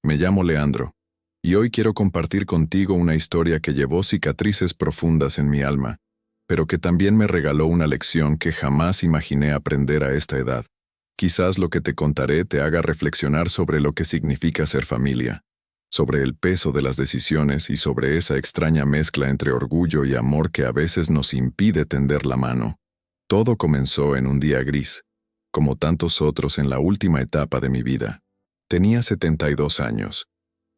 Me llamo Leandro, y hoy quiero compartir contigo una historia que llevó cicatrices profundas en mi alma, pero que también me regaló una lección que jamás imaginé aprender a esta edad. Quizás lo que te contaré te haga reflexionar sobre lo que significa ser familia, sobre el peso de las decisiones y sobre esa extraña mezcla entre orgullo y amor que a veces nos impide tender la mano. Todo comenzó en un día gris, como tantos otros en la última etapa de mi vida. Tenía 72 años,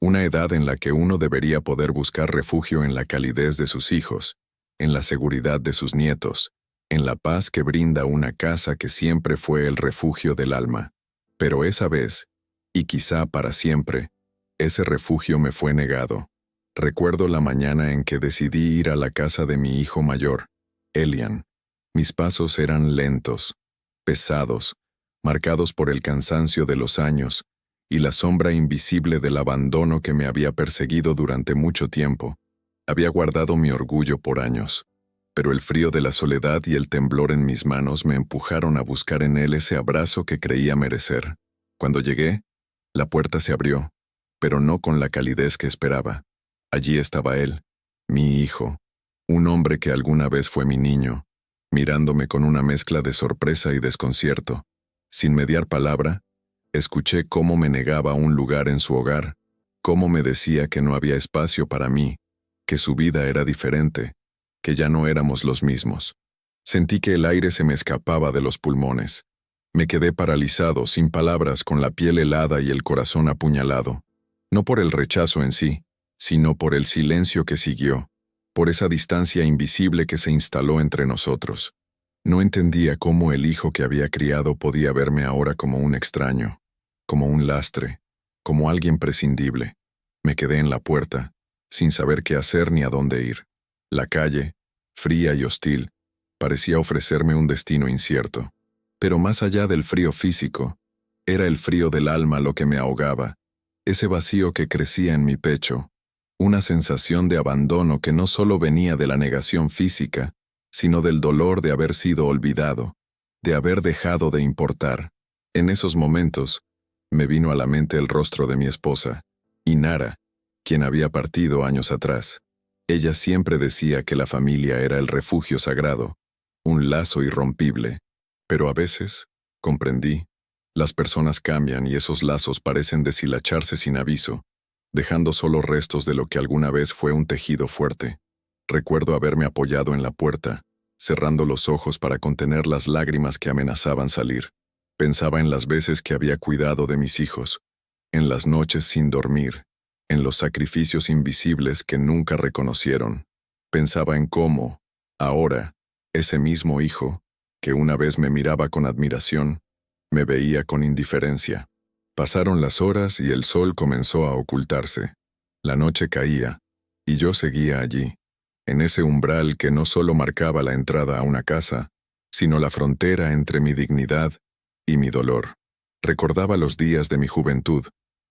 una edad en la que uno debería poder buscar refugio en la calidez de sus hijos, en la seguridad de sus nietos, en la paz que brinda una casa que siempre fue el refugio del alma. Pero esa vez, y quizá para siempre, ese refugio me fue negado. Recuerdo la mañana en que decidí ir a la casa de mi hijo mayor, Elian. Mis pasos eran lentos, pesados, marcados por el cansancio de los años y la sombra invisible del abandono que me había perseguido durante mucho tiempo. Había guardado mi orgullo por años, pero el frío de la soledad y el temblor en mis manos me empujaron a buscar en él ese abrazo que creía merecer. Cuando llegué, la puerta se abrió, pero no con la calidez que esperaba. Allí estaba él, mi hijo, un hombre que alguna vez fue mi niño, mirándome con una mezcla de sorpresa y desconcierto. Sin mediar palabra, escuché cómo me negaba un lugar en su hogar, cómo me decía que no había espacio para mí, que su vida era diferente, que ya no éramos los mismos. Sentí que el aire se me escapaba de los pulmones. Me quedé paralizado, sin palabras, con la piel helada y el corazón apuñalado. No por el rechazo en sí, sino por el silencio que siguió, por esa distancia invisible que se instaló entre nosotros. No entendía cómo el hijo que había criado podía verme ahora como un extraño, como un lastre, como alguien prescindible. Me quedé en la puerta, sin saber qué hacer ni a dónde ir. La calle, fría y hostil, parecía ofrecerme un destino incierto. Pero más allá del frío físico, era el frío del alma lo que me ahogaba, ese vacío que crecía en mi pecho, una sensación de abandono que no solo venía de la negación física, sino del dolor de haber sido olvidado, de haber dejado de importar. En esos momentos, me vino a la mente el rostro de mi esposa, Inara, quien había partido años atrás. Ella siempre decía que la familia era el refugio sagrado, un lazo irrompible. Pero a veces, comprendí, las personas cambian y esos lazos parecen deshilacharse sin aviso, dejando solo restos de lo que alguna vez fue un tejido fuerte. Recuerdo haberme apoyado en la puerta, cerrando los ojos para contener las lágrimas que amenazaban salir. Pensaba en las veces que había cuidado de mis hijos, en las noches sin dormir, en los sacrificios invisibles que nunca reconocieron. Pensaba en cómo, ahora, ese mismo hijo, que una vez me miraba con admiración, me veía con indiferencia. Pasaron las horas y el sol comenzó a ocultarse. La noche caía, y yo seguía allí, en ese umbral que no solo marcaba la entrada a una casa, sino la frontera entre mi dignidad y mi dolor. Recordaba los días de mi juventud,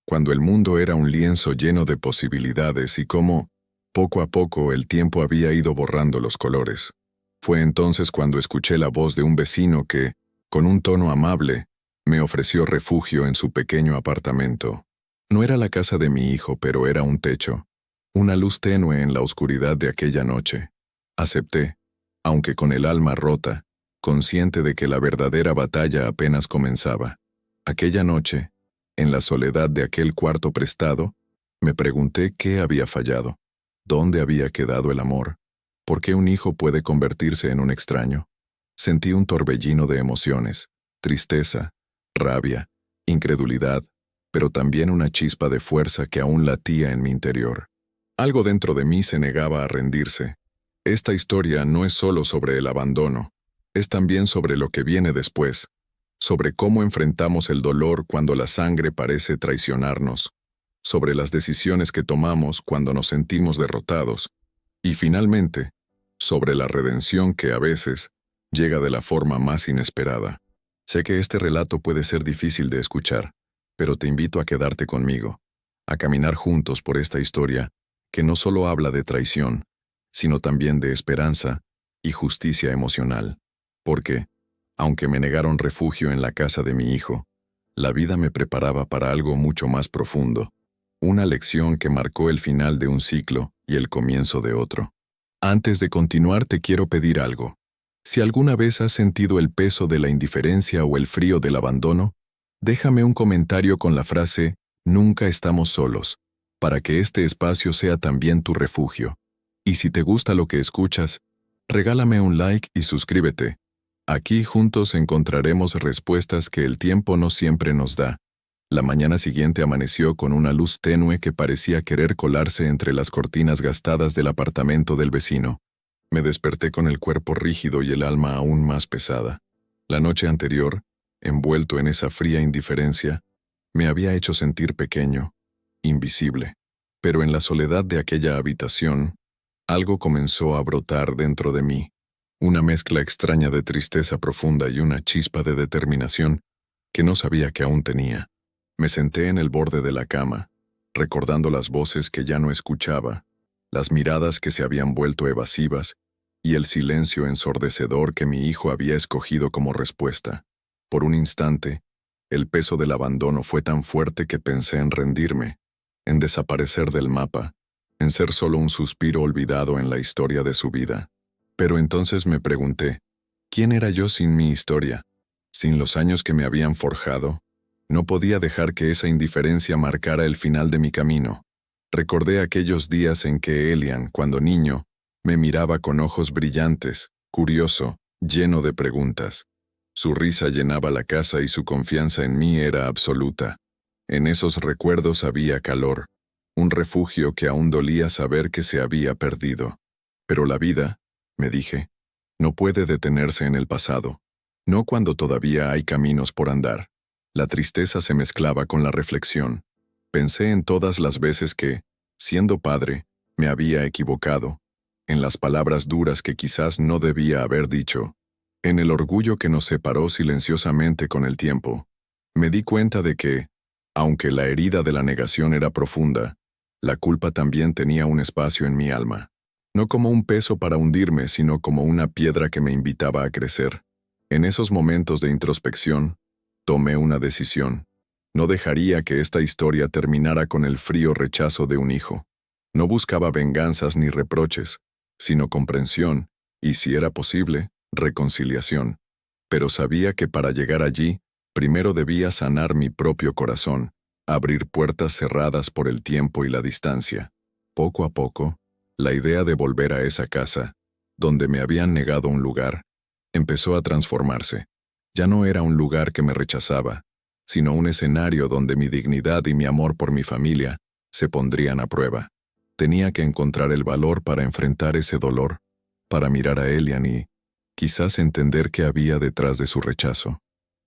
cuando el mundo era un lienzo lleno de posibilidades y cómo, poco a poco, el tiempo había ido borrando los colores. Fue entonces cuando escuché la voz de un vecino que, con un tono amable, me ofreció refugio en su pequeño apartamento. No era la casa de mi hijo, pero era un techo, una luz tenue en la oscuridad de aquella noche. Acepté, aunque con el alma rota, consciente de que la verdadera batalla apenas comenzaba. Aquella noche, en la soledad de aquel cuarto prestado, me pregunté qué había fallado, dónde había quedado el amor, por qué un hijo puede convertirse en un extraño. Sentí un torbellino de emociones, tristeza, rabia, incredulidad, pero también una chispa de fuerza que aún latía en mi interior. Algo dentro de mí se negaba a rendirse. Esta historia no es solo sobre el abandono, es también sobre lo que viene después, sobre cómo enfrentamos el dolor cuando la sangre parece traicionarnos, sobre las decisiones que tomamos cuando nos sentimos derrotados, y finalmente, sobre la redención que a veces llega de la forma más inesperada. Sé que este relato puede ser difícil de escuchar, pero te invito a quedarte conmigo, a caminar juntos por esta historia que no solo habla de traición, sino también de esperanza y justicia emocional. Porque, aunque me negaron refugio en la casa de mi hijo, la vida me preparaba para algo mucho más profundo. Una lección que marcó el final de un ciclo y el comienzo de otro. Antes de continuar, te quiero pedir algo. Si alguna vez has sentido el peso de la indiferencia o el frío del abandono, déjame un comentario con la frase "Nunca estamos solos", para que este espacio sea también tu refugio. Y si te gusta lo que escuchas, regálame un like y suscríbete. Aquí juntos encontraremos respuestas que el tiempo no siempre nos da. La mañana siguiente amaneció con una luz tenue que parecía querer colarse entre las cortinas gastadas del apartamento del vecino. Me desperté con el cuerpo rígido y el alma aún más pesada. La noche anterior, envuelto en esa fría indiferencia, me había hecho sentir pequeño, invisible. Pero en la soledad de aquella habitación, algo comenzó a brotar dentro de mí. Una mezcla extraña de tristeza profunda y una chispa de determinación que no sabía que aún tenía. Me senté en el borde de la cama, recordando las voces que ya no escuchaba, las miradas que se habían vuelto evasivas y el silencio ensordecedor que mi hijo había escogido como respuesta. Por un instante, el peso del abandono fue tan fuerte que pensé en rendirme, en desaparecer del mapa, en ser solo un suspiro olvidado en la historia de su vida. Pero entonces me pregunté, ¿quién era yo sin mi historia? Sin los años que me habían forjado. No podía dejar que esa indiferencia marcara el final de mi camino. Recordé aquellos días en que Elian, cuando niño, me miraba con ojos brillantes, curioso, lleno de preguntas. Su risa llenaba la casa y su confianza en mí era absoluta. En esos recuerdos había calor, un refugio que aún dolía saber que se había perdido. Pero la vida, me dije, no puede detenerse en el pasado, no cuando todavía hay caminos por andar. La tristeza se mezclaba con la reflexión. Pensé en todas las veces que, siendo padre, me había equivocado, en las palabras duras que quizás no debía haber dicho, en el orgullo que nos separó silenciosamente con el tiempo. Me di cuenta de que, aunque la herida de la negación era profunda, la culpa también tenía un espacio en mi alma. No como un peso para hundirme, sino como una piedra que me invitaba a crecer. En esos momentos de introspección, tomé una decisión. No dejaría que esta historia terminara con el frío rechazo de un hijo. No buscaba venganzas ni reproches, sino comprensión, y si era posible, reconciliación. Pero sabía que para llegar allí, primero debía sanar mi propio corazón, abrir puertas cerradas por el tiempo y la distancia. Poco a poco, la idea de volver a esa casa, donde me habían negado un lugar, empezó a transformarse. Ya no era un lugar que me rechazaba, sino un escenario donde mi dignidad y mi amor por mi familia se pondrían a prueba. Tenía que encontrar el valor para enfrentar ese dolor, para mirar a Elian y, quizás entender qué había detrás de su rechazo.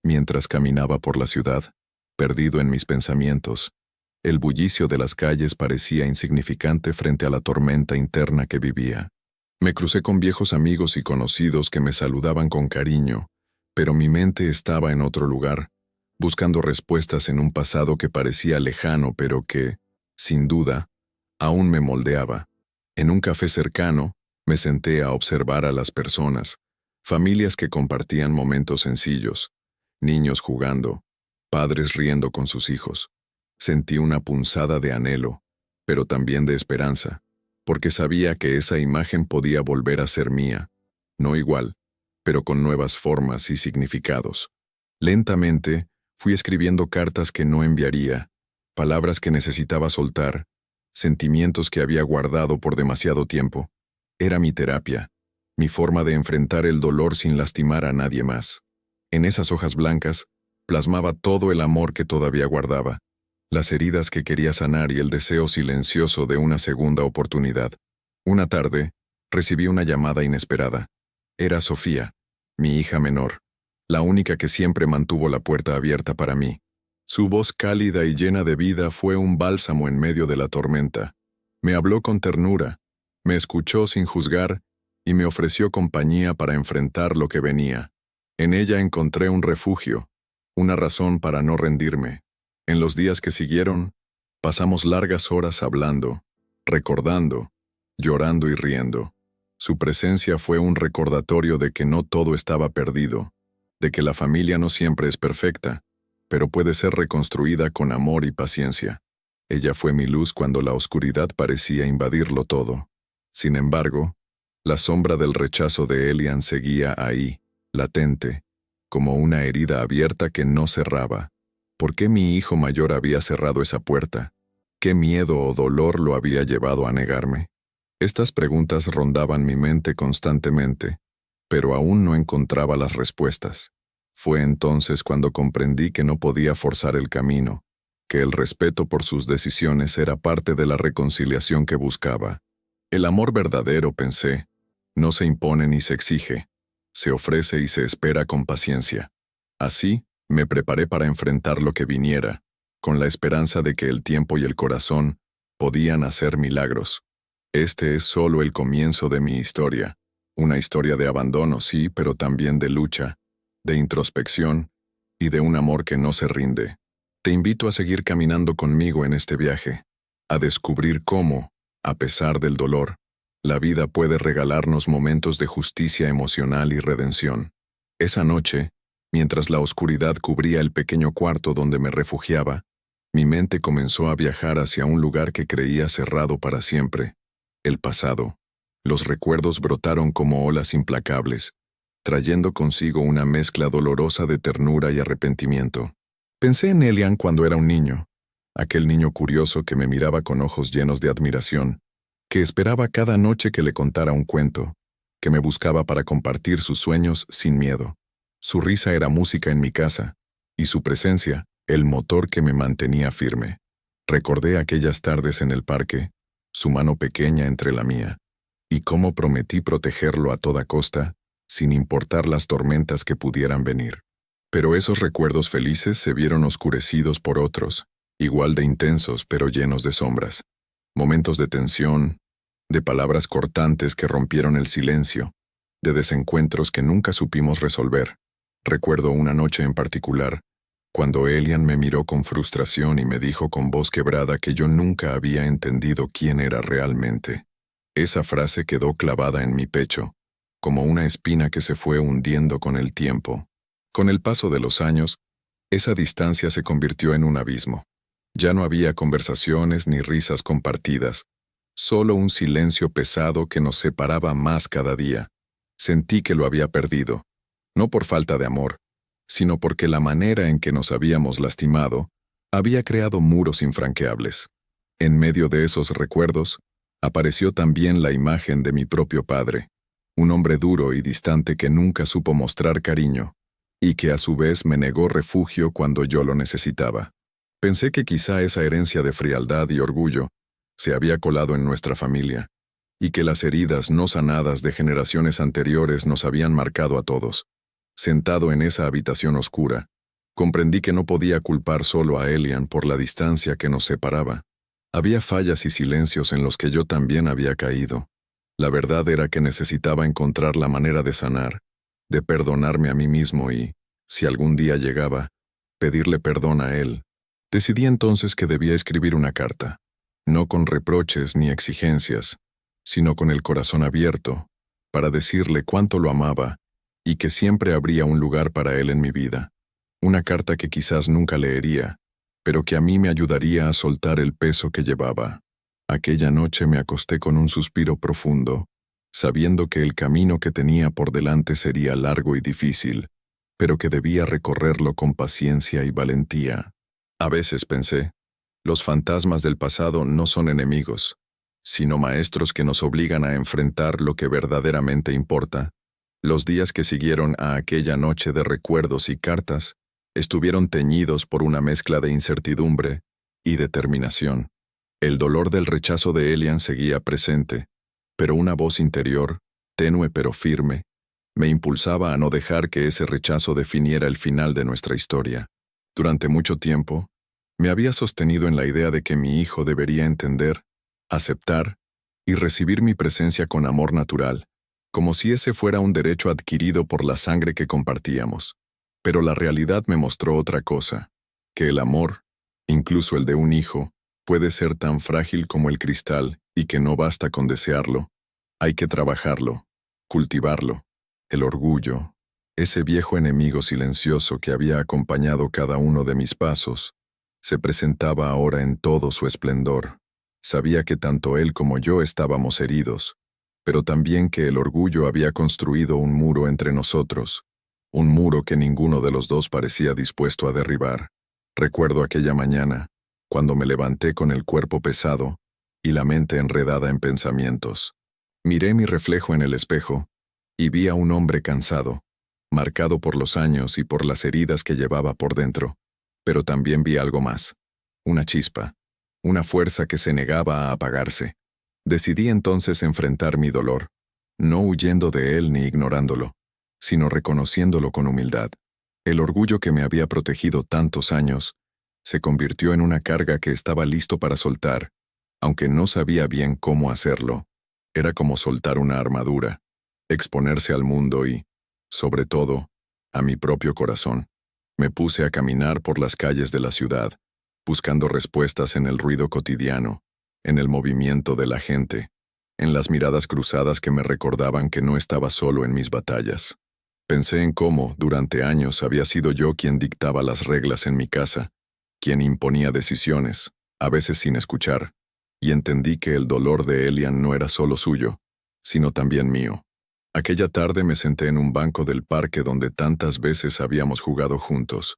Mientras caminaba por la ciudad, perdido en mis pensamientos, el bullicio de las calles parecía insignificante frente a la tormenta interna que vivía. Me crucé con viejos amigos y conocidos que me saludaban con cariño, pero mi mente estaba en otro lugar, buscando respuestas en un pasado que parecía lejano pero que, sin duda, aún me moldeaba. En un café cercano, me senté a observar a las personas, familias que compartían momentos sencillos, niños jugando, padres riendo con sus hijos. Sentí una punzada de anhelo, pero también de esperanza, porque sabía que esa imagen podía volver a ser mía, no igual, pero con nuevas formas y significados. Lentamente, fui escribiendo cartas que no enviaría, palabras que necesitaba soltar, sentimientos que había guardado por demasiado tiempo. Era mi terapia, mi forma de enfrentar el dolor sin lastimar a nadie más. En esas hojas blancas, plasmaba todo el amor que todavía guardaba, las heridas que quería sanar y el deseo silencioso de una segunda oportunidad. Una tarde, recibí una llamada inesperada. Era Sofía, mi hija menor, la única que siempre mantuvo la puerta abierta para mí. Su voz cálida y llena de vida fue un bálsamo en medio de la tormenta. Me habló con ternura, me escuchó sin juzgar y me ofreció compañía para enfrentar lo que venía. En ella encontré un refugio, una razón para no rendirme. En los días que siguieron, pasamos largas horas hablando, recordando, llorando y riendo. Su presencia fue un recordatorio de que no todo estaba perdido, de que la familia no siempre es perfecta, pero puede ser reconstruida con amor y paciencia. Ella fue mi luz cuando la oscuridad parecía invadirlo todo. Sin embargo, la sombra del rechazo de Elian seguía ahí, latente, como una herida abierta que no cerraba. ¿Por qué mi hijo mayor había cerrado esa puerta? ¿Qué miedo o dolor lo había llevado a negarme? Estas preguntas rondaban mi mente constantemente, pero aún no encontraba las respuestas. Fue entonces cuando comprendí que no podía forzar el camino, que el respeto por sus decisiones era parte de la reconciliación que buscaba. El amor verdadero, pensé, no se impone ni se exige, se ofrece y se espera con paciencia. Así, me preparé para enfrentar lo que viniera, con la esperanza de que el tiempo y el corazón podían hacer milagros. Este es solo el comienzo de mi historia, una historia de abandono, sí, pero también de lucha, de introspección y de un amor que no se rinde. Te invito a seguir caminando conmigo en este viaje, a descubrir cómo, a pesar del dolor, la vida puede regalarnos momentos de justicia emocional y redención. Esa noche, mientras la oscuridad cubría el pequeño cuarto donde me refugiaba, mi mente comenzó a viajar hacia un lugar que creía cerrado para siempre, el pasado. Los recuerdos brotaron como olas implacables, trayendo consigo una mezcla dolorosa de ternura y arrepentimiento. Pensé en Elian cuando era un niño, aquel niño curioso que me miraba con ojos llenos de admiración, que esperaba cada noche que le contara un cuento, que me buscaba para compartir sus sueños sin miedo. Su risa era música en mi casa, y su presencia, el motor que me mantenía firme. Recordé aquellas tardes en el parque, su mano pequeña entre la mía, y cómo prometí protegerlo a toda costa, sin importar las tormentas que pudieran venir. Pero esos recuerdos felices se vieron oscurecidos por otros, igual de intensos pero llenos de sombras. Momentos de tensión, de palabras cortantes que rompieron el silencio, de desencuentros que nunca supimos resolver. Recuerdo una noche en particular, cuando Elian me miró con frustración y me dijo con voz quebrada que yo nunca había entendido quién era realmente. Esa frase quedó clavada en mi pecho, como una espina que se fue hundiendo con el tiempo. Con el paso de los años, esa distancia se convirtió en un abismo. Ya no había conversaciones ni risas compartidas, solo un silencio pesado que nos separaba más cada día. Sentí que lo había perdido, no por falta de amor, sino porque la manera en que nos habíamos lastimado había creado muros infranqueables. En medio de esos recuerdos, apareció también la imagen de mi propio padre, un hombre duro y distante que nunca supo mostrar cariño, y que a su vez me negó refugio cuando yo lo necesitaba. Pensé que quizá esa herencia de frialdad y orgullo se había colado en nuestra familia, y que las heridas no sanadas de generaciones anteriores nos habían marcado a todos. Sentado en esa habitación oscura, comprendí que no podía culpar solo a Elian por la distancia que nos separaba. Había fallas y silencios en los que yo también había caído. La verdad era que necesitaba encontrar la manera de sanar, de perdonarme a mí mismo y, si algún día llegaba, pedirle perdón a él. Decidí entonces que debía escribir una carta, no con reproches ni exigencias, sino con el corazón abierto, para decirle cuánto lo amaba y que siempre habría un lugar para él en mi vida. Una carta que quizás nunca leería, pero que a mí me ayudaría a soltar el peso que llevaba. Aquella noche me acosté con un suspiro profundo, sabiendo que el camino que tenía por delante sería largo y difícil, pero que debía recorrerlo con paciencia y valentía. A veces pensé, los fantasmas del pasado no son enemigos, sino maestros que nos obligan a enfrentar lo que verdaderamente importa. Los días que siguieron a aquella noche de recuerdos y cartas estuvieron teñidos por una mezcla de incertidumbre y determinación. El dolor del rechazo de Elian seguía presente, pero una voz interior, tenue pero firme, me impulsaba a no dejar que ese rechazo definiera el final de nuestra historia. Durante mucho tiempo, me había sostenido en la idea de que mi hijo debería entender, aceptar y recibir mi presencia con amor natural, como si ese fuera un derecho adquirido por la sangre que compartíamos. Pero la realidad me mostró otra cosa, que el amor, incluso el de un hijo, puede ser tan frágil como el cristal y que no basta con desearlo. Hay que trabajarlo, cultivarlo. El orgullo, ese viejo enemigo silencioso que había acompañado cada uno de mis pasos, se presentaba ahora en todo su esplendor. Sabía que tanto él como yo estábamos heridos, pero también que el orgullo había construido un muro entre nosotros, un muro que ninguno de los dos parecía dispuesto a derribar. Recuerdo aquella mañana, cuando me levanté con el cuerpo pesado y la mente enredada en pensamientos. Miré mi reflejo en el espejo y vi a un hombre cansado, marcado por los años y por las heridas que llevaba por dentro, pero también vi algo más, una chispa, una fuerza que se negaba a apagarse. Decidí entonces enfrentar mi dolor, no huyendo de él ni ignorándolo, sino reconociéndolo con humildad. El orgullo que me había protegido tantos años se convirtió en una carga que estaba listo para soltar, aunque no sabía bien cómo hacerlo. Era como soltar una armadura, exponerse al mundo y, sobre todo, a mi propio corazón. Me puse a caminar por las calles de la ciudad, buscando respuestas en el ruido cotidiano, en el movimiento de la gente, en las miradas cruzadas que me recordaban que no estaba solo en mis batallas. Pensé en cómo, durante años, había sido yo quien dictaba las reglas en mi casa, quien imponía decisiones, a veces sin escuchar, y entendí que el dolor de Elian no era solo suyo, sino también mío. Aquella tarde me senté en un banco del parque donde tantas veces habíamos jugado juntos,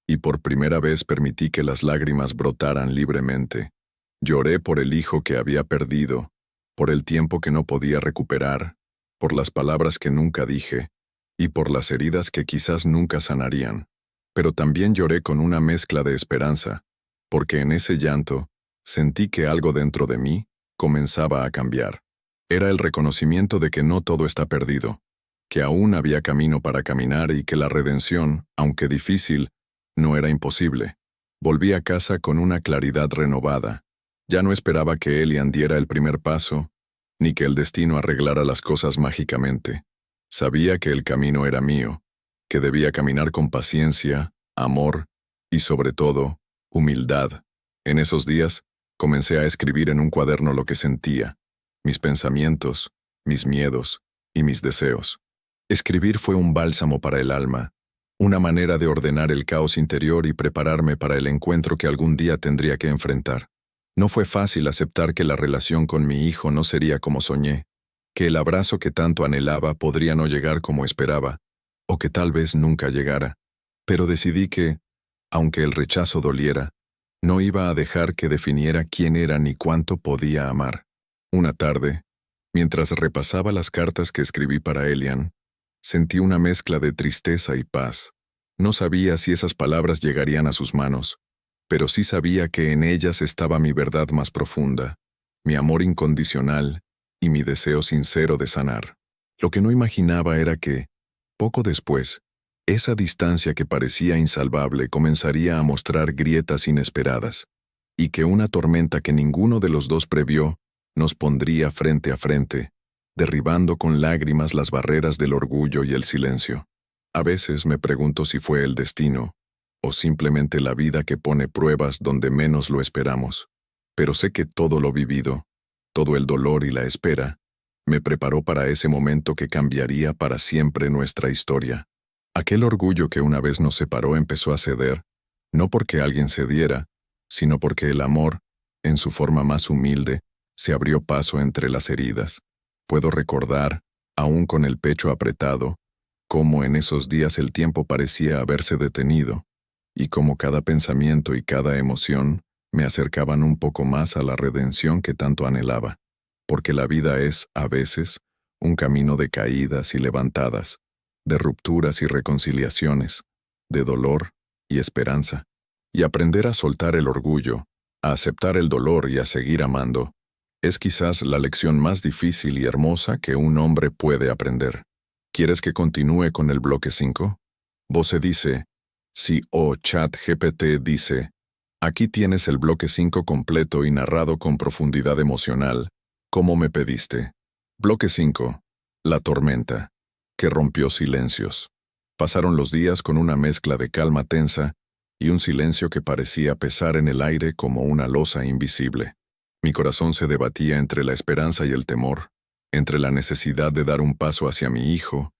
y por primera vez permití que las lágrimas brotaran libremente. Lloré por el hijo que había perdido, por el tiempo que no podía recuperar, por las palabras que nunca dije, y por las heridas que quizás nunca sanarían. Pero también lloré con una mezcla de esperanza, porque en ese llanto sentí que algo dentro de mí comenzaba a cambiar. Era el reconocimiento de que no todo está perdido, que aún había camino para caminar y que la redención, aunque difícil, no era imposible. Volví a casa con una claridad renovada. Ya no esperaba que Elian diera el primer paso, ni que el destino arreglara las cosas mágicamente. Sabía que el camino era mío, que debía caminar con paciencia, amor y, sobre todo, humildad. En esos días, comencé a escribir en un cuaderno lo que sentía, mis pensamientos, mis miedos y mis deseos. Escribir fue un bálsamo para el alma, una manera de ordenar el caos interior y prepararme para el encuentro que algún día tendría que enfrentar. No fue fácil aceptar que la relación con mi hijo no sería como soñé, que el abrazo que tanto anhelaba podría no llegar como esperaba, o que tal vez nunca llegara. Pero decidí que, aunque el rechazo doliera, no iba a dejar que definiera quién era ni cuánto podía amar. Una tarde, mientras repasaba las cartas que escribí para Elian, sentí una mezcla de tristeza y paz. No sabía si esas palabras llegarían a sus manos, pero sí sabía que en ellas estaba mi verdad más profunda, mi amor incondicional y mi deseo sincero de sanar. Lo que no imaginaba era que, poco después, esa distancia que parecía insalvable comenzaría a mostrar grietas inesperadas, y que una tormenta que ninguno de los dos previó nos pondría frente a frente, derribando con lágrimas las barreras del orgullo y el silencio. A veces me pregunto si fue el destino, o simplemente la vida que pone pruebas donde menos lo esperamos. Pero sé que todo lo vivido, todo el dolor y la espera, me preparó para ese momento que cambiaría para siempre nuestra historia. Aquel orgullo que una vez nos separó empezó a ceder, no porque alguien cediera, sino porque el amor, en su forma más humilde, se abrió paso entre las heridas. Puedo recordar, aún con el pecho apretado, cómo en esos días el tiempo parecía haberse detenido, y cómo cada pensamiento y cada emoción me acercaban un poco más a la redención que tanto anhelaba, porque la vida es, a veces, un camino de caídas y levantadas, de rupturas y reconciliaciones, de dolor y esperanza. Y aprender a soltar el orgullo, a aceptar el dolor y a seguir amando, es quizás la lección más difícil y hermosa que un hombre puede aprender. ¿Quieres que continúe con el bloque 5? Bose dice, sí, o ChatGPT dice, aquí tienes el bloque 5 completo y narrado con profundidad emocional, como me pediste. Bloque 5. La tormenta, que rompió silencios. Pasaron los días con una mezcla de calma tensa y un silencio que parecía pesar en el aire como una losa invisible. Mi corazón se debatía entre la esperanza y el temor, entre la necesidad de dar un paso hacia mi hijo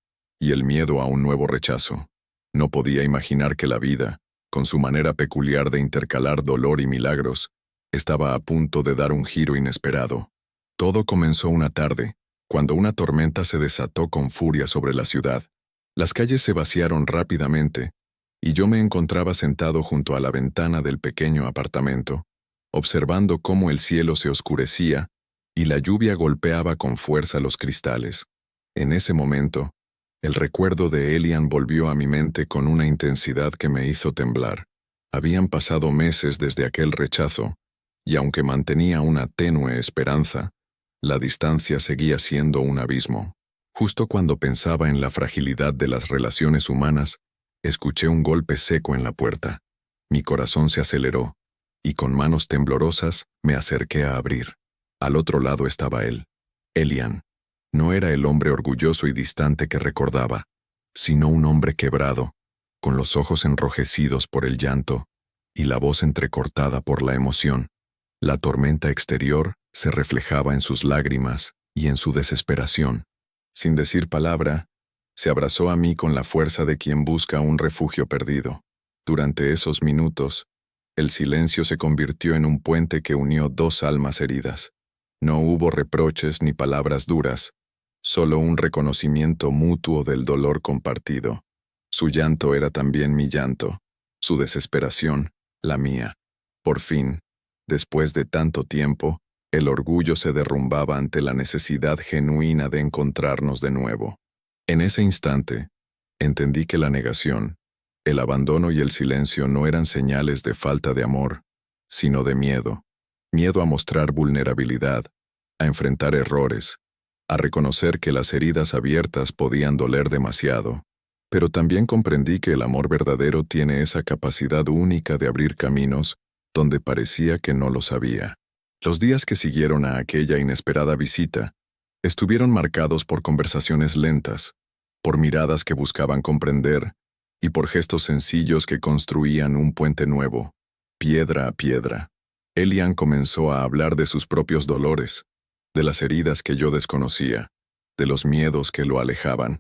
y el miedo a un nuevo rechazo. No podía imaginar que la vida, con su manera peculiar de intercalar dolor y milagros, estaba a punto de dar un giro inesperado. Todo comenzó una tarde, cuando una tormenta se desató con furia sobre la ciudad. Las calles se vaciaron rápidamente, y yo me encontraba sentado junto a la ventana del pequeño apartamento, observando cómo el cielo se oscurecía y la lluvia golpeaba con fuerza los cristales. En ese momento, el recuerdo de Elian volvió a mi mente con una intensidad que me hizo temblar. Habían pasado meses desde aquel rechazo, y aunque mantenía una tenue esperanza, la distancia seguía siendo un abismo. Justo cuando pensaba en la fragilidad de las relaciones humanas, escuché un golpe seco en la puerta. Mi corazón se aceleró, y con manos temblorosas me acerqué a abrir. Al otro lado estaba él, Elian. No era el hombre orgulloso y distante que recordaba, sino un hombre quebrado, con los ojos enrojecidos por el llanto y la voz entrecortada por la emoción. La tormenta exterior se reflejaba en sus lágrimas y en su desesperación. Sin decir palabra, se abrazó a mí con la fuerza de quien busca un refugio perdido. Durante esos minutos, el silencio se convirtió en un puente que unió dos almas heridas. No hubo reproches ni palabras duras, solo un reconocimiento mutuo del dolor compartido. Su llanto era también mi llanto, su desesperación, la mía. Por fin, después de tanto tiempo, el orgullo se derrumbaba ante la necesidad genuina de encontrarnos de nuevo. En ese instante, entendí que la negación, el abandono y el silencio no eran señales de falta de amor, sino de miedo. Miedo a mostrar vulnerabilidad, a enfrentar errores, a reconocer que las heridas abiertas podían doler demasiado. Pero también comprendí que el amor verdadero tiene esa capacidad única de abrir caminos donde parecía que no los había. Los días que siguieron a aquella inesperada visita estuvieron marcados por conversaciones lentas, por miradas que buscaban comprender y por gestos sencillos que construían un puente nuevo, piedra a piedra. Elian comenzó a hablar de sus propios dolores, de las heridas que yo desconocía, de los miedos que lo alejaban.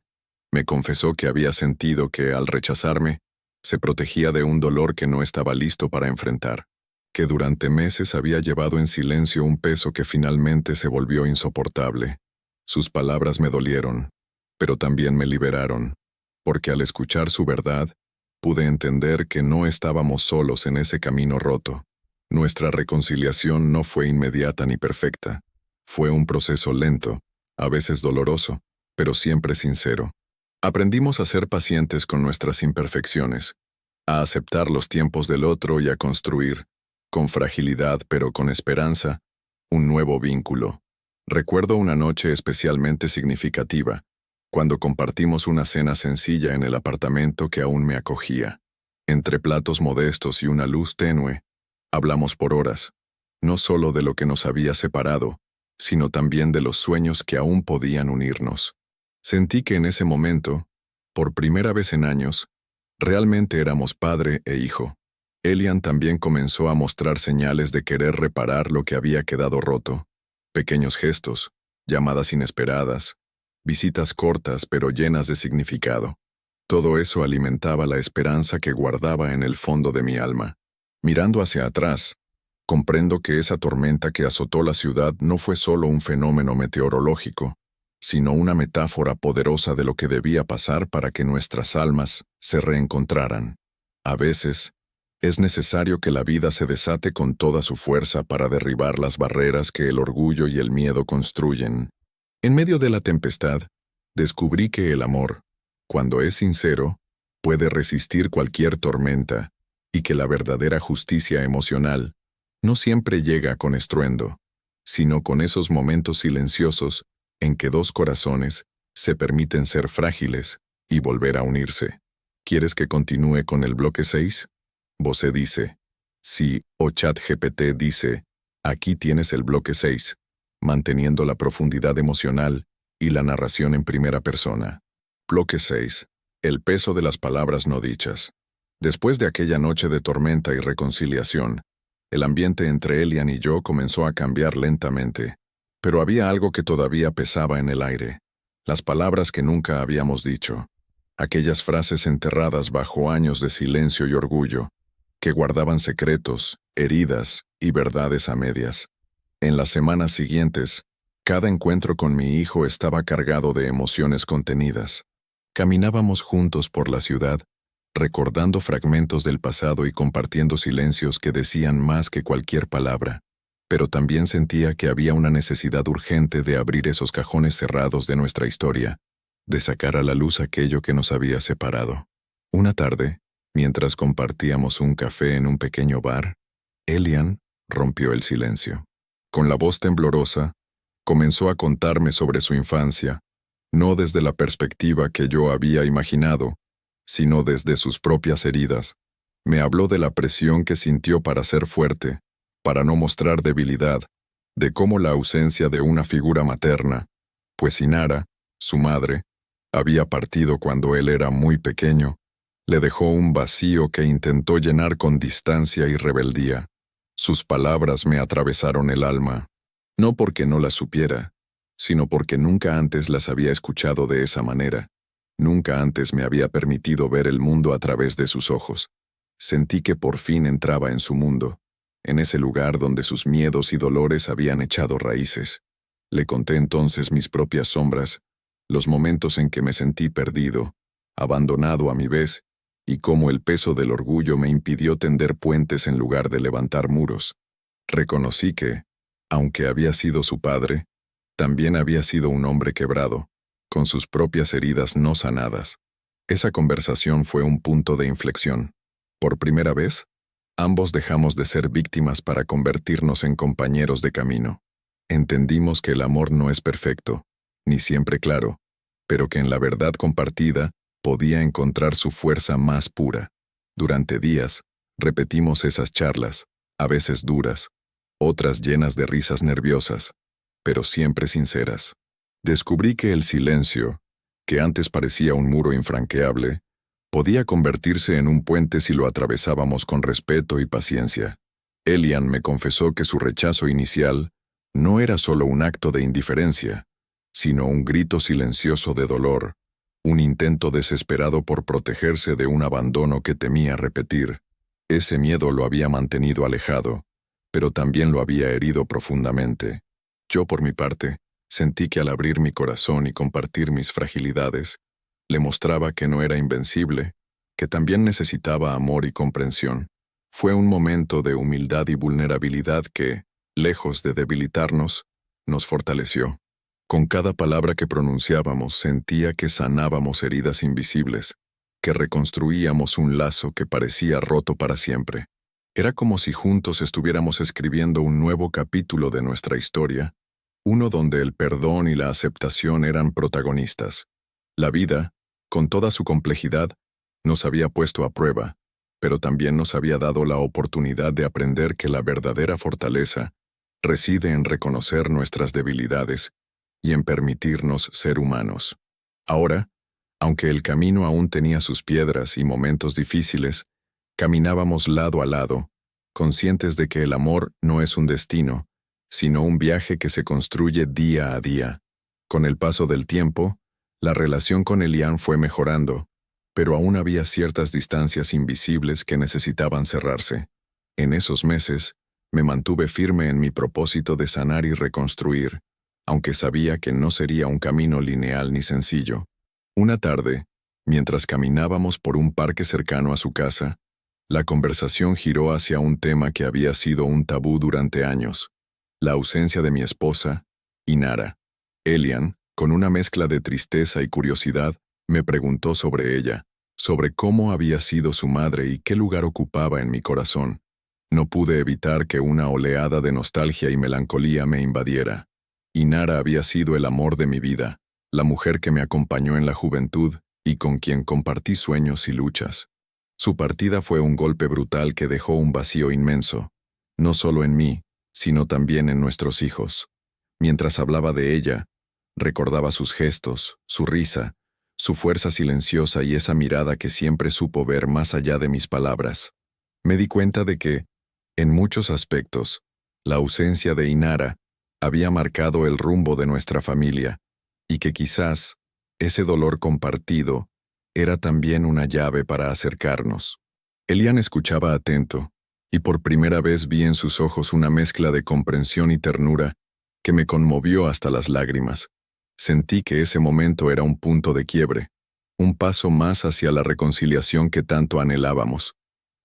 Me confesó que había sentido que, al rechazarme, se protegía de un dolor que no estaba listo para enfrentar, que durante meses había llevado en silencio un peso que finalmente se volvió insoportable. Sus palabras me dolieron, pero también me liberaron, porque al escuchar su verdad, pude entender que no estábamos solos en ese camino roto. Nuestra reconciliación no fue inmediata ni perfecta. Fue un proceso lento, a veces doloroso, pero siempre sincero. Aprendimos a ser pacientes con nuestras imperfecciones, a aceptar los tiempos del otro y a construir, con fragilidad pero con esperanza, un nuevo vínculo. Recuerdo una noche especialmente significativa, cuando compartimos una cena sencilla en el apartamento que aún me acogía. Entre platos modestos y una luz tenue, hablamos por horas, no solo de lo que nos había separado, sino también de los sueños que aún podían unirnos. Sentí que en ese momento, por primera vez en años, realmente éramos padre e hijo. Elian también comenzó a mostrar señales de querer reparar lo que había quedado roto. Pequeños gestos, llamadas inesperadas, visitas cortas pero llenas de significado. Todo eso alimentaba la esperanza que guardaba en el fondo de mi alma. Mirando hacia atrás, comprendo que esa tormenta que azotó la ciudad no fue solo un fenómeno meteorológico, sino una metáfora poderosa de lo que debía pasar para que nuestras almas se reencontraran. A veces, es necesario que la vida se desate con toda su fuerza para derribar las barreras que el orgullo y el miedo construyen. En medio de la tempestad, descubrí que el amor, cuando es sincero, puede resistir cualquier tormenta, y que la verdadera justicia emocional no siempre llega con estruendo, sino con esos momentos silenciosos en que dos corazones se permiten ser frágiles y volver a unirse. ¿Quieres que continúe con el bloque 6? Bose dice, sí, o ChatGPT dice, aquí tienes el bloque 6, manteniendo la profundidad emocional y la narración en primera persona. Bloque 6. El peso de las palabras no dichas. Después de aquella noche de tormenta y reconciliación, el ambiente entre Elian y yo comenzó a cambiar lentamente, pero había algo que todavía pesaba en el aire, las palabras que nunca habíamos dicho, aquellas frases enterradas bajo años de silencio y orgullo, que guardaban secretos, heridas y verdades a medias. En las semanas siguientes, cada encuentro con mi hijo estaba cargado de emociones contenidas. Caminábamos juntos por la ciudad, recordando fragmentos del pasado y compartiendo silencios que decían más que cualquier palabra. Pero también sentía que había una necesidad urgente de abrir esos cajones cerrados de nuestra historia, de sacar a la luz aquello que nos había separado. Una tarde, mientras compartíamos un café en un pequeño bar, Elian rompió el silencio. Con la voz temblorosa, comenzó a contarme sobre su infancia, no desde la perspectiva que yo había imaginado, sino desde sus propias heridas. Me habló de la presión que sintió para ser fuerte, para no mostrar debilidad, de cómo la ausencia de una figura materna, pues Inara, su madre, había partido cuando él era muy pequeño, le dejó un vacío que intentó llenar con distancia y rebeldía. Sus palabras me atravesaron el alma, no porque no las supiera, sino porque nunca antes las había escuchado de esa manera. Nunca antes me había permitido ver el mundo a través de sus ojos. Sentí que por fin entraba en su mundo, en ese lugar donde sus miedos y dolores habían echado raíces. Le conté entonces mis propias sombras, los momentos en que me sentí perdido, abandonado a mi vez, y cómo el peso del orgullo me impidió tender puentes en lugar de levantar muros. Reconocí que, aunque había sido su padre, también había sido un hombre quebrado, con sus propias heridas no sanadas. Esa conversación fue un punto de inflexión. Por primera vez, ambos dejamos de ser víctimas para convertirnos en compañeros de camino. Entendimos que el amor no es perfecto, ni siempre claro, pero que en la verdad compartida podía encontrar su fuerza más pura. Durante días, repetimos esas charlas, a veces duras, otras llenas de risas nerviosas, pero siempre sinceras. Descubrí que el silencio, que antes parecía un muro infranqueable, podía convertirse en un puente si lo atravesábamos con respeto y paciencia. Elian me confesó que su rechazo inicial no era solo un acto de indiferencia, sino un grito silencioso de dolor, un intento desesperado por protegerse de un abandono que temía repetir. Ese miedo lo había mantenido alejado, pero también lo había herido profundamente. Yo, por mi parte, sentí que al abrir mi corazón y compartir mis fragilidades, le mostraba que no era invencible, que también necesitaba amor y comprensión. Fue un momento de humildad y vulnerabilidad que, lejos de debilitarnos, nos fortaleció. Con cada palabra que pronunciábamos sentía que sanábamos heridas invisibles, que reconstruíamos un lazo que parecía roto para siempre. Era como si juntos estuviéramos escribiendo un nuevo capítulo de nuestra historia, uno donde el perdón y la aceptación eran protagonistas. La vida, con toda su complejidad, nos había puesto a prueba, pero también nos había dado la oportunidad de aprender que la verdadera fortaleza reside en reconocer nuestras debilidades y en permitirnos ser humanos. Ahora, aunque el camino aún tenía sus piedras y momentos difíciles, caminábamos lado a lado, conscientes de que el amor no es un destino, sino un viaje que se construye día a día. Con el paso del tiempo, la relación con Elian fue mejorando, pero aún había ciertas distancias invisibles que necesitaban cerrarse. En esos meses, me mantuve firme en mi propósito de sanar y reconstruir, aunque sabía que no sería un camino lineal ni sencillo. Una tarde, mientras caminábamos por un parque cercano a su casa, la conversación giró hacia un tema que había sido un tabú durante años: la ausencia de mi esposa, Inara. Elian, con una mezcla de tristeza y curiosidad, me preguntó sobre ella, sobre cómo había sido su madre y qué lugar ocupaba en mi corazón. No pude evitar que una oleada de nostalgia y melancolía me invadiera. Inara había sido el amor de mi vida, la mujer que me acompañó en la juventud y con quien compartí sueños y luchas. Su partida fue un golpe brutal que dejó un vacío inmenso, no solo en mí, sino también en nuestros hijos. Mientras hablaba de ella, recordaba sus gestos, su risa, su fuerza silenciosa y esa mirada que siempre supo ver más allá de mis palabras. Me di cuenta de que, en muchos aspectos, la ausencia de Inara había marcado el rumbo de nuestra familia, y que quizás ese dolor compartido era también una llave para acercarnos. Elian escuchaba atento, y por primera vez vi en sus ojos una mezcla de comprensión y ternura que me conmovió hasta las lágrimas. Sentí que ese momento era un punto de quiebre, un paso más hacia la reconciliación que tanto anhelábamos.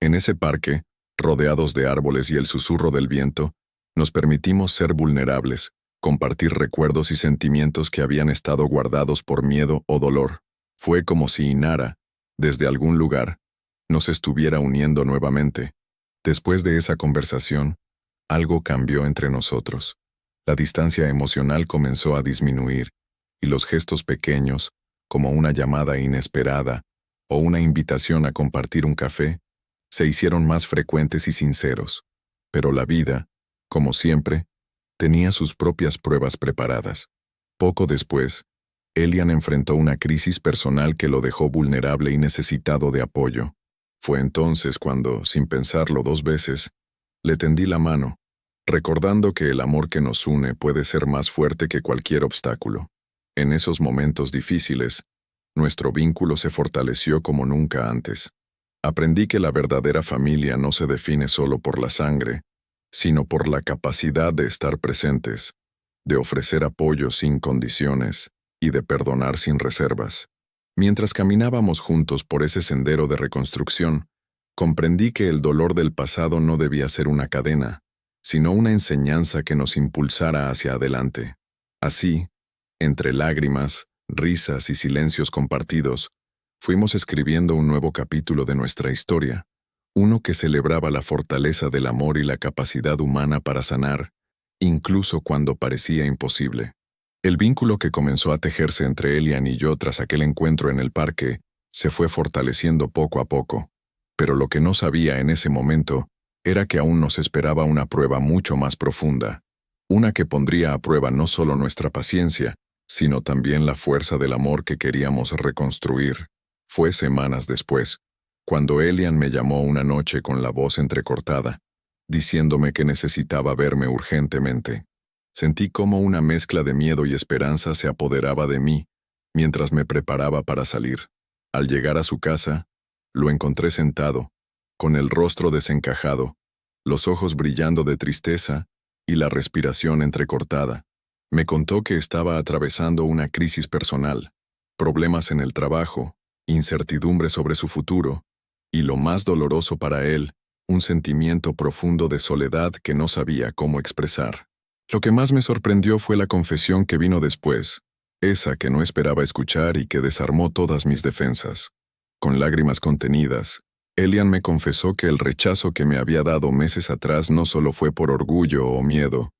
En ese parque, rodeados de árboles y el susurro del viento, nos permitimos ser vulnerables, compartir recuerdos y sentimientos que habían estado guardados por miedo o dolor. Fue como si Inara, desde algún lugar, nos estuviera uniendo nuevamente. Después de esa conversación, algo cambió entre nosotros. La distancia emocional comenzó a disminuir, y los gestos pequeños, como una llamada inesperada o una invitación a compartir un café, se hicieron más frecuentes y sinceros. Pero la vida, como siempre, tenía sus propias pruebas preparadas. Poco después, Elian enfrentó una crisis personal que lo dejó vulnerable y necesitado de apoyo. Fue entonces cuando, sin pensarlo dos veces, le tendí la mano, recordando que el amor que nos une puede ser más fuerte que cualquier obstáculo. En esos momentos difíciles, nuestro vínculo se fortaleció como nunca antes. Aprendí que la verdadera familia no se define solo por la sangre, sino por la capacidad de estar presentes, de ofrecer apoyo sin condiciones y de perdonar sin reservas. Mientras caminábamos juntos por ese sendero de reconstrucción, comprendí que el dolor del pasado no debía ser una cadena, sino una enseñanza que nos impulsara hacia adelante. Así, entre lágrimas, risas y silencios compartidos, fuimos escribiendo un nuevo capítulo de nuestra historia, uno que celebraba la fortaleza del amor y la capacidad humana para sanar, incluso cuando parecía imposible. El vínculo que comenzó a tejerse entre Elian y yo tras aquel encuentro en el parque se fue fortaleciendo poco a poco, pero lo que no sabía en ese momento era que aún nos esperaba una prueba mucho más profunda, una que pondría a prueba no solo nuestra paciencia, sino también la fuerza del amor que queríamos reconstruir. Fue semanas después, cuando Elian me llamó una noche con la voz entrecortada, diciéndome que necesitaba verme urgentemente. Sentí cómo una mezcla de miedo y esperanza se apoderaba de mí mientras me preparaba para salir. Al llegar a su casa, lo encontré sentado, con el rostro desencajado, los ojos brillando de tristeza y la respiración entrecortada. Me contó que estaba atravesando una crisis personal, problemas en el trabajo, incertidumbre sobre su futuro, y lo más doloroso para él, un sentimiento profundo de soledad que no sabía cómo expresar. Lo que más me sorprendió fue la confesión que vino después, esa que no esperaba escuchar y que desarmó todas mis defensas. Con lágrimas contenidas, Elian me confesó que el rechazo que me había dado meses atrás no solo fue por orgullo o miedo,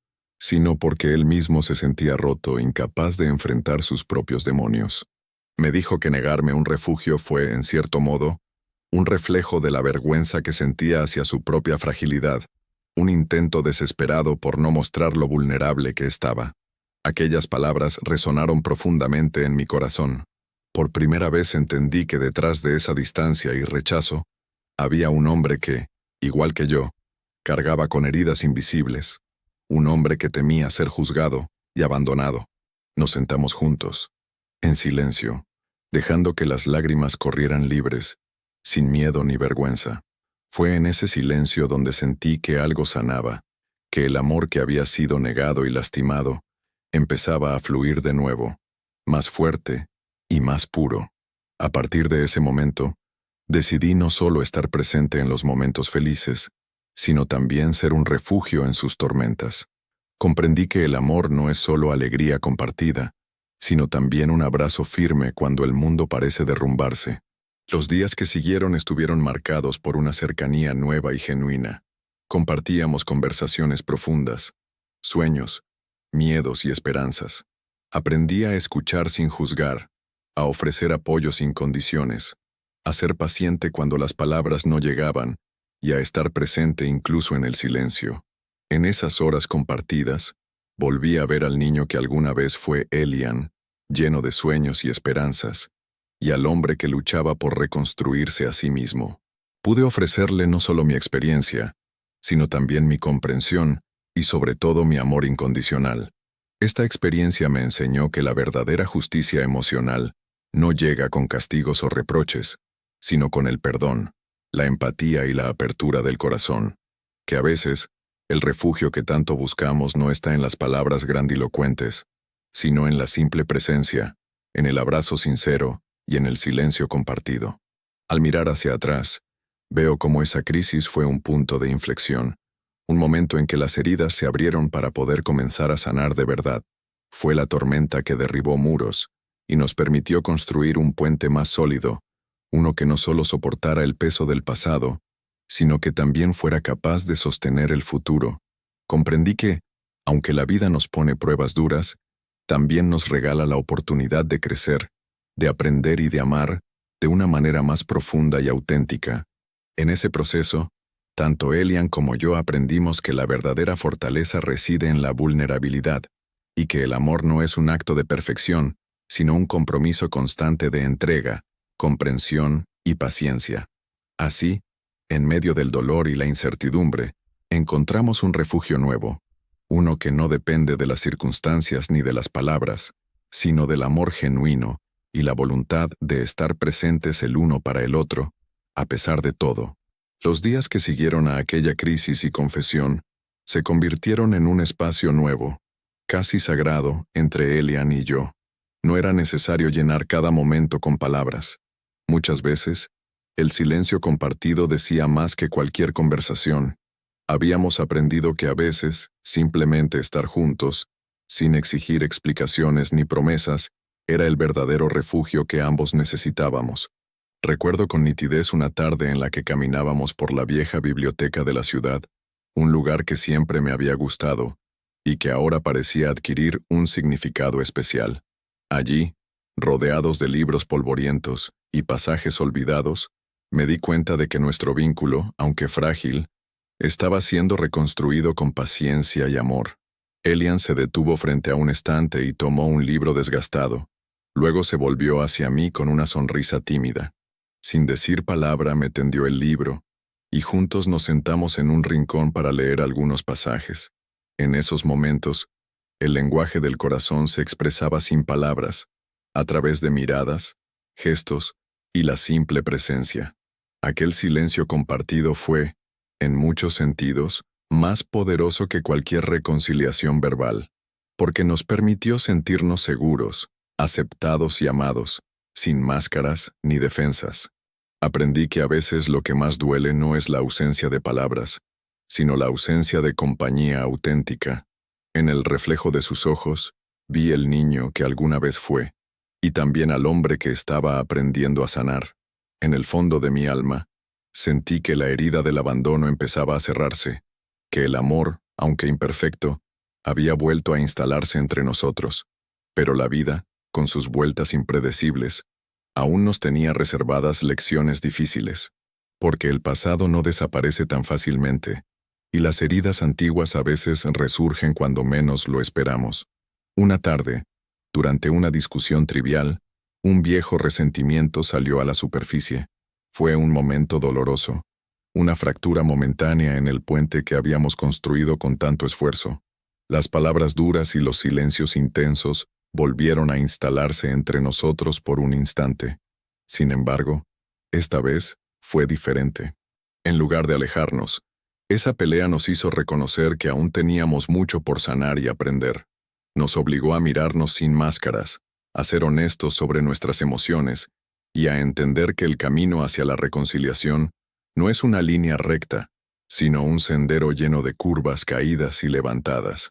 sino porque él mismo se sentía roto, incapaz de enfrentar sus propios demonios. Me dijo que negarme un refugio fue, en cierto modo, un reflejo de la vergüenza que sentía hacia su propia fragilidad, un intento desesperado por no mostrar lo vulnerable que estaba. Aquellas palabras resonaron profundamente en mi corazón. Por primera vez entendí que detrás de esa distancia y rechazo, había un hombre que, igual que yo, cargaba con heridas invisibles, un hombre que temía ser juzgado y abandonado. Nos sentamos juntos, en silencio, dejando que las lágrimas corrieran libres, sin miedo ni vergüenza. Fue en ese silencio donde sentí que algo sanaba, que el amor que había sido negado y lastimado empezaba a fluir de nuevo, más fuerte y más puro. A partir de ese momento, decidí no solo estar presente en los momentos felices, sino también ser un refugio en sus tormentas. Comprendí que el amor no es solo alegría compartida, sino también un abrazo firme cuando el mundo parece derrumbarse. Los días que siguieron estuvieron marcados por una cercanía nueva y genuina. Compartíamos conversaciones profundas, sueños, miedos y esperanzas. Aprendí a escuchar sin juzgar, a ofrecer apoyo sin condiciones, a ser paciente cuando las palabras no llegaban y a estar presente incluso en el silencio. En esas horas compartidas, volví a ver al niño que alguna vez fue Elian, lleno de sueños y esperanzas, y al hombre que luchaba por reconstruirse a sí mismo. Pude ofrecerle no solo mi experiencia, sino también mi comprensión y sobre todo mi amor incondicional. Esta experiencia me enseñó que la verdadera justicia emocional no llega con castigos o reproches, sino con el perdón, la empatía y la apertura del corazón, que a veces el refugio que tanto buscamos no está en las palabras grandilocuentes, sino en la simple presencia, en el abrazo sincero y en el silencio compartido. Al mirar hacia atrás, veo cómo esa crisis fue un punto de inflexión, un momento en que las heridas se abrieron para poder comenzar a sanar de verdad. Fue la tormenta que derribó muros y nos permitió construir un puente más sólido, uno que no solo soportara el peso del pasado, sino que también fuera capaz de sostener el futuro. Comprendí que, aunque la vida nos pone pruebas duras, también nos regala la oportunidad de crecer, de aprender y de amar de una manera más profunda y auténtica. En ese proceso, tanto Elian como yo aprendimos que la verdadera fortaleza reside en la vulnerabilidad, y que el amor no es un acto de perfección, sino un compromiso constante de entrega, comprensión y paciencia. Así, en medio del dolor y la incertidumbre, encontramos un refugio nuevo, uno que no depende de las circunstancias ni de las palabras, sino del amor genuino y la voluntad de estar presentes el uno para el otro, a pesar de todo. Los días que siguieron a aquella crisis y confesión se convirtieron en un espacio nuevo, casi sagrado, entre Elian y yo. No era necesario llenar cada momento con palabras. Muchas veces, el silencio compartido decía más que cualquier conversación. Habíamos aprendido que a veces, simplemente estar juntos, sin exigir explicaciones ni promesas, era el verdadero refugio que ambos necesitábamos. Recuerdo con nitidez una tarde en la que caminábamos por la vieja biblioteca de la ciudad, un lugar que siempre me había gustado, y que ahora parecía adquirir un significado especial. Allí, rodeados de libros polvorientos y pasajes olvidados, me di cuenta de que nuestro vínculo, aunque frágil, estaba siendo reconstruido con paciencia y amor. Elian se detuvo frente a un estante y tomó un libro desgastado. Luego se volvió hacia mí con una sonrisa tímida. Sin decir palabra me tendió el libro, y juntos nos sentamos en un rincón para leer algunos pasajes. En esos momentos, el lenguaje del corazón se expresaba sin palabras, a través de miradas, gestos y la simple presencia. Aquel silencio compartido fue, en muchos sentidos, más poderoso que cualquier reconciliación verbal, porque nos permitió sentirnos seguros, aceptados y amados, sin máscaras ni defensas. Aprendí que a veces lo que más duele no es la ausencia de palabras, sino la ausencia de compañía auténtica. En el reflejo de sus ojos, vi el niño que alguna vez fue, y también al hombre que estaba aprendiendo a sanar. En el fondo de mi alma, sentí que la herida del abandono empezaba a cerrarse, que el amor, aunque imperfecto, había vuelto a instalarse entre nosotros. Pero la vida, con sus vueltas impredecibles, aún nos tenía reservadas lecciones difíciles, porque el pasado no desaparece tan fácilmente, y las heridas antiguas a veces resurgen cuando menos lo esperamos. Una tarde, durante una discusión trivial, un viejo resentimiento salió a la superficie. Fue un momento doloroso, una fractura momentánea en el puente que habíamos construido con tanto esfuerzo. Las palabras duras y los silencios intensos volvieron a instalarse entre nosotros por un instante. Sin embargo, esta vez fue diferente. En lugar de alejarnos, esa pelea nos hizo reconocer que aún teníamos mucho por sanar y aprender. Nos obligó a mirarnos sin máscaras, a ser honestos sobre nuestras emociones y a entender que el camino hacia la reconciliación no es una línea recta, sino un sendero lleno de curvas caídas y levantadas.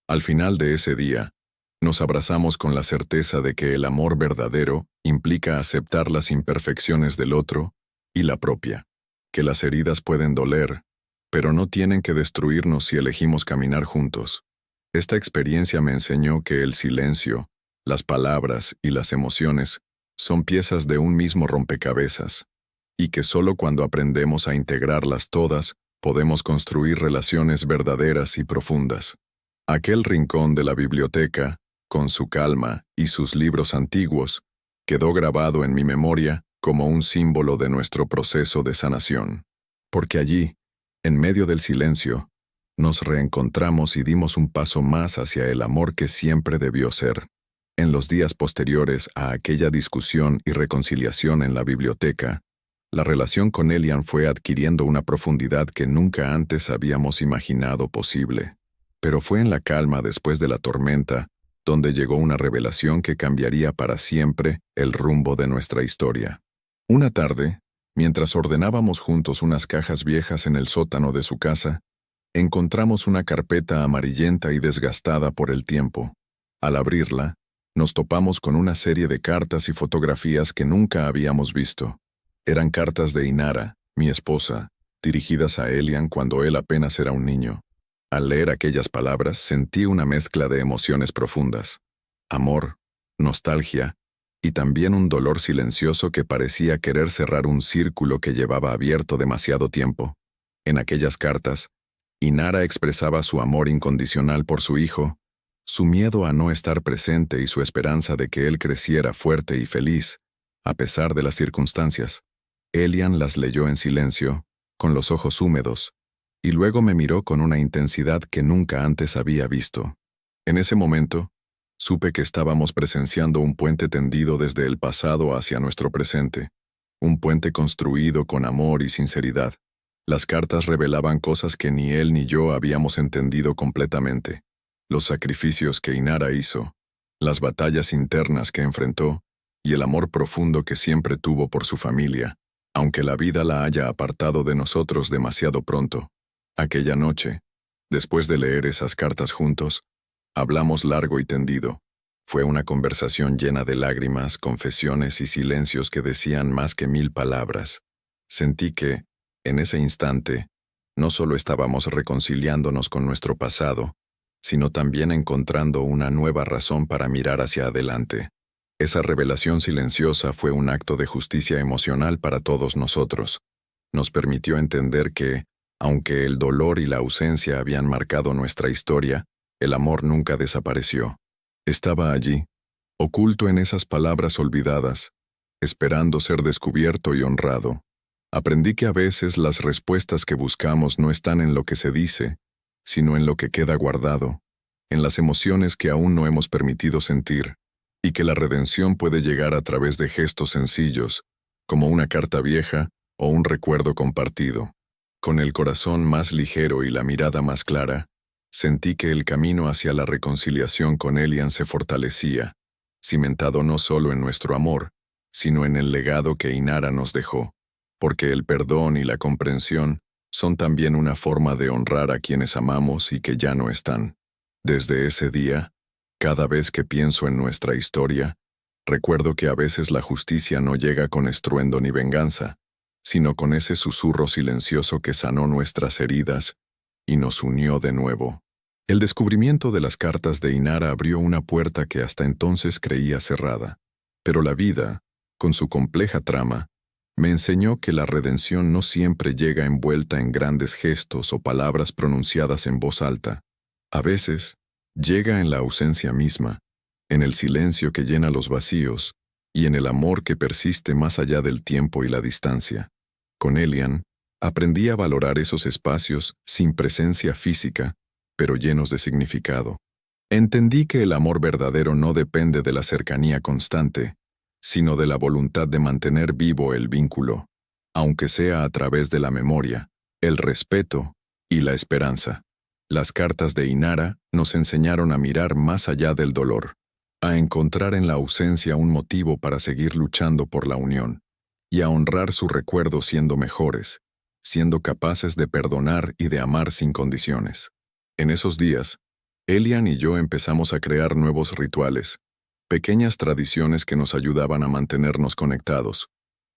Al final de ese día, nos abrazamos con la certeza de que el amor verdadero implica aceptar las imperfecciones del otro y la propia, que las heridas pueden doler, pero no tienen que destruirnos si elegimos caminar juntos. Esta experiencia me enseñó que el silencio, las palabras y las emociones son piezas de un mismo rompecabezas, y que solo cuando aprendemos a integrarlas todas podemos construir relaciones verdaderas y profundas. Aquel rincón de la biblioteca, con su calma y sus libros antiguos, quedó grabado en mi memoria como un símbolo de nuestro proceso de sanación. Porque allí, en medio del silencio, nos reencontramos y dimos un paso más hacia el amor que siempre debió ser. En los días posteriores a aquella discusión y reconciliación en la biblioteca, La relación con Elian fue adquiriendo una profundidad que nunca antes habíamos imaginado posible. Pero fue en la calma después de la tormenta donde llegó una revelación que cambiaría para siempre el rumbo de nuestra historia. Una tarde, mientras ordenábamos juntos unas cajas viejas en el sótano de su casa, encontramos una carpeta amarillenta y desgastada por el tiempo. Al abrirla, nos topamos con una serie de cartas y fotografías que nunca habíamos visto. Eran cartas de Inara, mi esposa, dirigidas a Elian cuando él apenas era un niño. Al leer aquellas palabras sentí una mezcla de emociones profundas: amor, nostalgia y también un dolor silencioso que parecía querer cerrar un círculo que llevaba abierto demasiado tiempo. En aquellas cartas, Inara expresaba su amor incondicional por su hijo, su miedo a no estar presente y su esperanza de que él creciera fuerte y feliz, a pesar de las circunstancias. Elian las leyó en silencio, con los ojos húmedos, y luego me miró con una intensidad que nunca antes había visto. En ese momento, supe que estábamos presenciando un puente tendido desde el pasado hacia nuestro presente, un puente construido con amor y sinceridad. Las cartas revelaban cosas que ni él ni yo habíamos entendido completamente: los sacrificios que Inara hizo, las batallas internas que enfrentó, y el amor profundo que siempre tuvo por su familia, aunque la vida la haya apartado de nosotros demasiado pronto. Aquella noche, después de leer esas cartas juntos, hablamos largo y tendido. Fue una conversación llena de lágrimas, confesiones y silencios que decían más que 1000 palabras. Sentí que, en ese instante, no solo estábamos reconciliándonos con nuestro pasado, sino también encontrando una nueva razón para mirar hacia adelante. Esa revelación silenciosa fue un acto de justicia emocional para todos nosotros. Nos permitió entender que, aunque el dolor y la ausencia habían marcado nuestra historia, el amor nunca desapareció. Estaba allí, oculto en esas palabras olvidadas, esperando ser descubierto y honrado. Aprendí que a veces las respuestas que buscamos no están en lo que se dice, sino en lo que queda guardado, en las emociones que aún no hemos permitido sentir, y que la redención puede llegar a través de gestos sencillos, como una carta vieja o un recuerdo compartido. Con el corazón más ligero y la mirada más clara, sentí que el camino hacia la reconciliación con Elian se fortalecía, cimentado no solo en nuestro amor, sino en el legado que Inara nos dejó, porque el perdón y la comprensión son también una forma de honrar a quienes amamos y que ya no están. Desde ese día, cada vez que pienso en nuestra historia, recuerdo que a veces la justicia no llega con estruendo ni venganza, sino con ese susurro silencioso que sanó nuestras heridas y nos unió de nuevo. El descubrimiento de las cartas de Inara abrió una puerta que hasta entonces creía cerrada, pero la vida, con su compleja trama, me enseñó que la redención no siempre llega envuelta en grandes gestos o palabras pronunciadas en voz alta. A veces, llega en la ausencia misma, en el silencio que llena los vacíos y en el amor que persiste más allá del tiempo y la distancia. Con Elian, aprendí a valorar esos espacios sin presencia física, pero llenos de significado. Entendí que el amor verdadero no depende de la cercanía constante, sino de la voluntad de mantener vivo el vínculo, aunque sea a través de la memoria, el respeto y la esperanza. Las cartas de Inara nos enseñaron a mirar más allá del dolor, a encontrar en la ausencia un motivo para seguir luchando por la unión, y a honrar su recuerdo siendo mejores, siendo capaces de perdonar y de amar sin condiciones. En esos días, Elian y yo empezamos a crear nuevos rituales, pequeñas tradiciones que nos ayudaban a mantenernos conectados: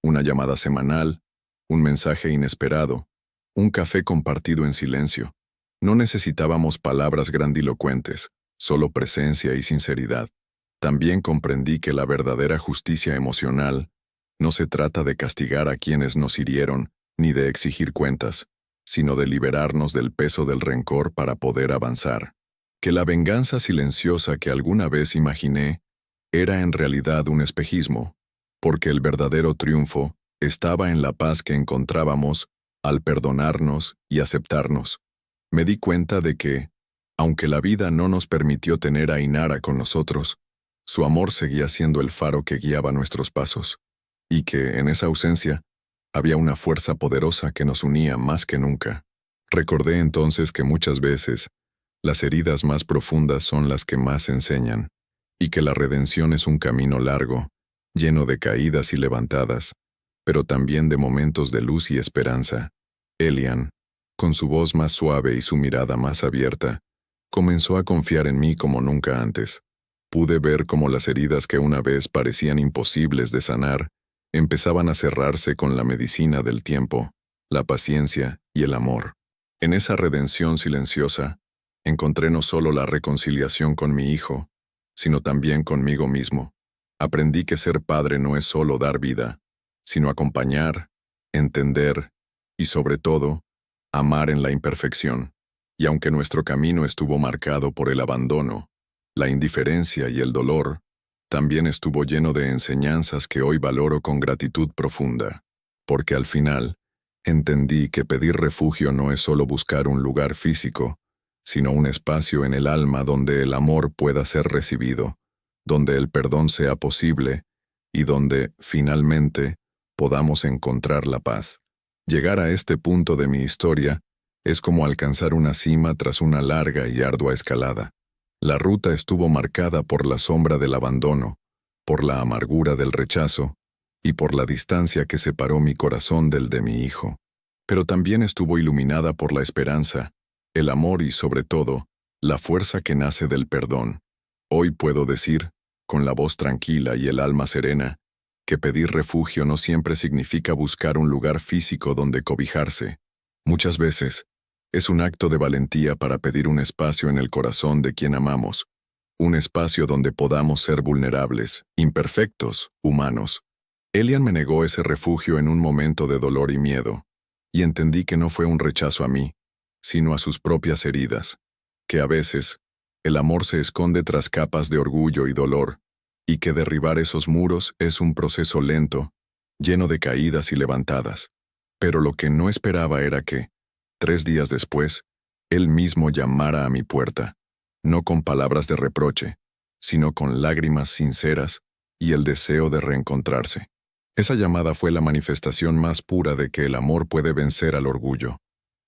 una llamada semanal, un mensaje inesperado, un café compartido en silencio. No necesitábamos palabras grandilocuentes, solo presencia y sinceridad. También comprendí que la verdadera justicia emocional no se trata de castigar a quienes nos hirieron ni de exigir cuentas, sino de liberarnos del peso del rencor para poder avanzar. Que la venganza silenciosa que alguna vez imaginé era en realidad un espejismo, porque el verdadero triunfo estaba en la paz que encontrábamos al perdonarnos y aceptarnos. Me di cuenta de que, aunque la vida no nos permitió tener a Inara con nosotros, su amor seguía siendo el faro que guiaba nuestros pasos, y que, en esa ausencia, Había una fuerza poderosa que nos unía más que nunca. Recordé entonces que muchas veces las heridas más profundas son las que más enseñan, y que la redención es un camino largo, lleno de caídas y levantadas, pero también de momentos de luz y esperanza. Elian, con su voz más suave y su mirada más abierta, comenzó a confiar en mí como nunca antes. Pude ver cómo las heridas que una vez parecían imposibles de sanar, empezaban a cerrarse con la medicina del tiempo, la paciencia y el amor. En esa redención silenciosa, encontré no solo la reconciliación con mi hijo, sino también conmigo mismo. Aprendí que ser padre no es solo dar vida, sino acompañar, entender y, sobre todo, amar en la imperfección. Y aunque nuestro camino estuvo marcado por el abandono, la indiferencia y el dolor, también estuvo lleno de enseñanzas que hoy valoro con gratitud profunda. Porque al final, entendí que pedir refugio no es solo buscar un lugar físico, sino un espacio en el alma donde el amor pueda ser recibido, donde el perdón sea posible y donde, finalmente, podamos encontrar la paz. Llegar a este punto de mi historia es como alcanzar una cima tras una larga y ardua escalada. La ruta estuvo marcada por la sombra del abandono, por la amargura del rechazo y por la distancia que separó mi corazón del de mi hijo. Pero también estuvo iluminada por la esperanza, el amor y, sobre todo, la fuerza que nace del perdón. Hoy puedo decir, con la voz tranquila y el alma serena, que pedir refugio no siempre significa buscar un lugar físico donde cobijarse. Muchas veces, es un acto de valentía para pedir un espacio en el corazón de quien amamos, un espacio donde podamos ser vulnerables, imperfectos, humanos. Elian me negó ese refugio en un momento de dolor y miedo, y entendí que no fue un rechazo a mí, sino a sus propias heridas, que a veces, el amor se esconde tras capas de orgullo y dolor, y que derribar esos muros es un proceso lento, lleno de caídas y levantadas. Pero lo que no esperaba era que, 3 días después, él mismo llamara a mi puerta, no con palabras de reproche, sino con lágrimas sinceras y el deseo de reencontrarse. Esa llamada fue la manifestación más pura de que el amor puede vencer al orgullo,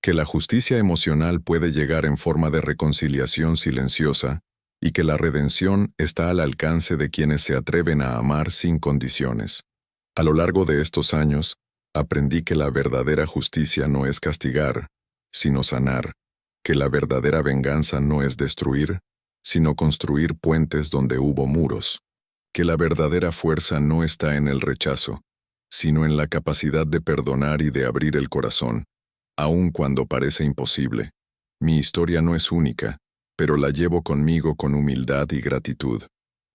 que la justicia emocional puede llegar en forma de reconciliación silenciosa y que la redención está al alcance de quienes se atreven a amar sin condiciones. A lo largo de estos años, aprendí que la verdadera justicia no es castigar, sino sanar, que la verdadera venganza no es destruir, sino construir puentes donde hubo muros, que la verdadera fuerza no está en el rechazo, sino en la capacidad de perdonar y de abrir el corazón, aun cuando parece imposible. Mi historia no es única, pero la llevo conmigo con humildad y gratitud,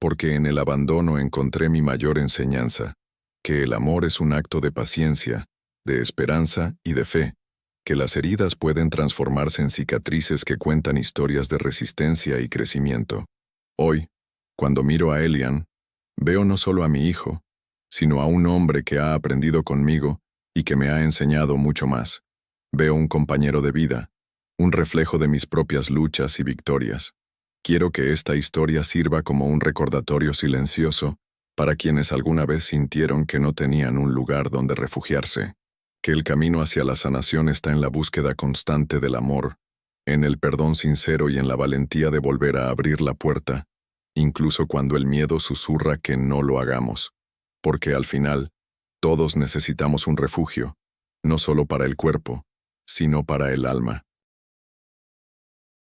porque en el abandono encontré mi mayor enseñanza, que el amor es un acto de paciencia, de esperanza y de fe, que las heridas pueden transformarse en cicatrices que cuentan historias de resistencia y crecimiento. Hoy, cuando miro a Elian, veo no solo a mi hijo, sino a un hombre que ha aprendido conmigo y que me ha enseñado mucho más. Veo un compañero de vida, un reflejo de mis propias luchas y victorias. Quiero que esta historia sirva como un recordatorio silencioso para quienes alguna vez sintieron que no tenían un lugar donde refugiarse, que el camino hacia la sanación está en la búsqueda constante del amor, en el perdón sincero y en la valentía de volver a abrir la puerta, incluso cuando el miedo susurra que no lo hagamos, porque al final, todos necesitamos un refugio, no solo para el cuerpo, sino para el alma.